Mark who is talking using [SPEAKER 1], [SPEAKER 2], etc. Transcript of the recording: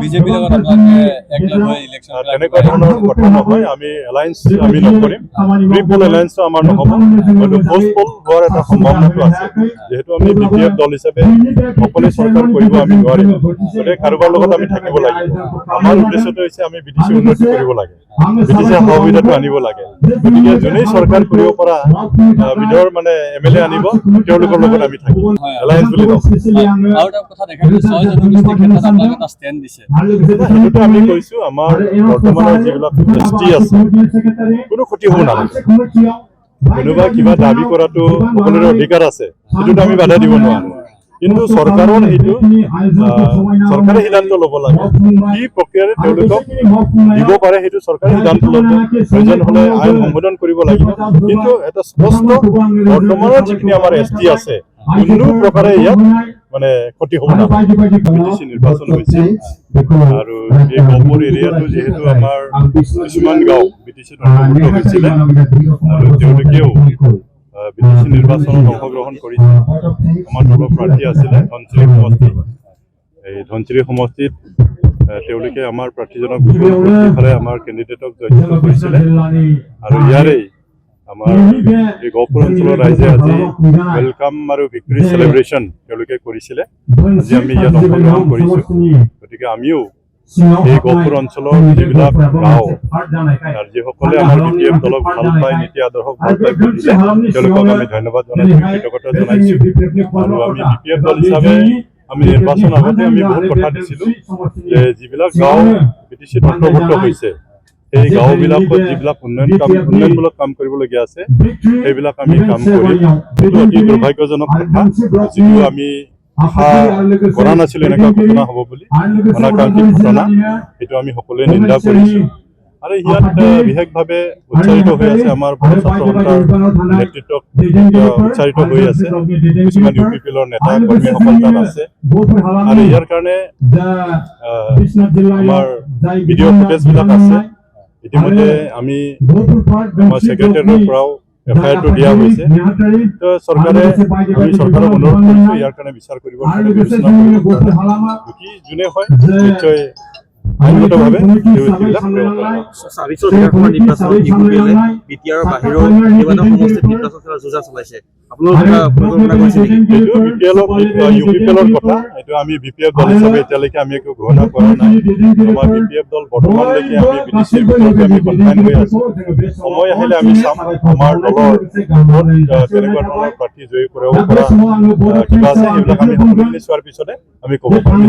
[SPEAKER 1] বিজেপিৰ লগত আপোনালোকে একলগ হৈ ইলেকশ্যন
[SPEAKER 2] তেনেকুৱা ধৰণৰ কথা নহয়। আমি এলায়েন্স আমি নকৰিম, প্ৰি-পোল এলায়েন্সটো আমাৰ নহ'ব, হয়তো পোষ্ট-পোল হোৱাৰ এটা সম্ভাৱনাটো আছে। যিহেতু আমি BPF দল হিচাপে অকলে চৰকাৰ কৰিব আমি নোৱাৰিম, গতিকে কাৰোবাৰ লগত আমি থাকিব লাগিব। আমাৰ উদ্দেশ্যটো হৈছে আমি BTC উন্নতি কৰিব লাগে, BTC সহযোগিতাটো আনিব লাগে। গতিকে যোনেই চৰকাৰ কৰিব পৰা বিধৰ মানে MLA আনিব, তেওঁলোকৰ লগত আমি থাকিম, এলায়েন্স বুলি নকওঁ।
[SPEAKER 1] আৰু এটা কথা দেখা গৈছে 6 জনগোষ্ঠীৰ ক্ষেত্ৰত আপোনালোকে এটা ষ্টেণ্ড দিছে।
[SPEAKER 2] সেইটোতো আমি কৈছোঁ, আমাৰ বৰ্তমানৰ যিবিলাক ST আছে কোনো ক্ষতি হ'ব নালাগে। কোনোবা কিবা দাবী কৰাটো সকলোৰে অধিকাৰ আছে, সেইটোতো আমি বাধা দিব নোৱাৰোঁ। কিন্তু চৰকাৰৰ সেইটো চৰকাৰে সিদ্ধান্ত ল'ব লাগে, কি প্ৰক্ৰিয়াৰে তেওঁলোকক দিব পাৰে সেইটো চৰকাৰে সিদ্ধান্ত ল'ব। প্ৰয়োজন হ'লে আইন সংশোধন কৰিব লাগিব। কিন্তু এটা স্পষ্ট বৰ্তমানৰ যিখিনি আমাৰ ST আছে কোনো প্ৰকাৰে ইয়াত মানে ক্ষতি হ'ব নালাগে। BTC নিৰ্বাচন হৈছে আৰু এই গহপুৰ এৰিয়াটো যিহেতু আমাৰ কিছুমান গাঁও BTCত অন্তৰ্ভুক্ত হৈছিলে আৰু তেওঁলোকেও BTC নিৰ্বাচনত অংশগ্ৰহণ কৰিছে। আমাৰ দলৰ প্ৰাৰ্থী আছিলে ধনচিৰি সমষ্টি। এই ধনচিৰি সমষ্টিত তেওঁলোকে আমাৰ প্ৰাৰ্থীজনক বিফলে আমাৰ কেণ্ডিডেটক জয়যুক্ত কৰিছিলে আৰু ইয়াৰেই আমাৰ এই গহপুৰ অঞ্চলৰ ৰাইজে আজি ৱেলকাম আৰু ভিক্টৰী চেলিব্ৰেশ্যন তেওঁলোকে কৰিছিলে। আজি আমি ইয়াত অংশগ্ৰহণ কৰিছোঁ। গতিকে আমিও এই গহপুৰ অঞ্চলৰ যিবিলাক গাঁও আৰু যিসকলে আমাৰ BPF দলক ভাল পায়, নীতি আদৰ্শক ভাল পাই দিছে, তেওঁলোকক আমি ধন্যবাদ জনাইছোঁ, কৃতজ্ঞতা জনাইছোঁ। আৰু আমি BPF দল হিচাপে আমি নিৰ্বাচন আগতে আমি বহুত কথা দিছিলোঁ যে যিবিলাক গাঁও BTCত অন্তৰ্ভুক্ত হৈছে এই গাঁওবিলাকত যিবিলাক উন্নয়নমূলক কাম কৰিবলগীয়া আছে সেইবিলাক আমি কাম কৰিম। এইটো অতি দুৰ্ভাগ্যজনক কথা, যিটো আমি আশা কৰা নাছিলোঁ এনেকুৱা ঘটনা হ'ব বুলি, অনাকাংক্ষিত ঘটনা। এইটো আমি সকলোৱে নিন্দা কৰিছোঁ। আৰু ইয়াত বিশেষভাৱে উৎসাহিত হৈ আছে আমাৰ ছাত্ৰ সন্থাৰ নেতৃত্বত উৎসাহিত হৈ আছে, কিছুমান UPPLৰ নেতা কৰ্মীসকল তাত আছে। আৰু ইয়াৰ কাৰণে আমাৰ ভিডিঅ' ফুটেজবিলাক আছে। ইতিমধ্যে আমি আমাৰ ছেক্ৰেটাৰীৰ পৰাও FIR-টো দিয়া হৈছে। তো চৰকাৰে আমি চৰকাৰক অনুৰোধ কৰিছোঁ ইয়াৰ কাৰণে বিচাৰ কৰিবৰ কাৰণে, বিবেচনা কৰিবৰ কাৰণে। দুখী যোনে হয় নিশ্চয় আইনগতভাৱে সেইবিলাক
[SPEAKER 3] BTR বাহিৰৰ কেইবাটাও সমষ্টিত নিৰ্বাচন খেলাৰ যোজনা চলাইছে।
[SPEAKER 2] UPPLৰ কথা, এইটো আমি BPF দল হিচাপে এতিয়ালৈকে আমি একো ঘোষণা কৰা নাই। আমাৰ BPF দল বৰ্তমানলৈকে আমি BTCৰ ভিতৰতে আমি কনফাইন হৈ আছোঁ। সময় আহিলে আমি চাম আমাৰ দলৰ তেনেকুৱা ধৰণৰ প্ৰাৰ্থী জয়ী কৰিব পৰা কিবা আছে, সেইবিলাক আমি সকলোখিনি চোৱাৰ পিছতে আমি ক'ব পাৰিম।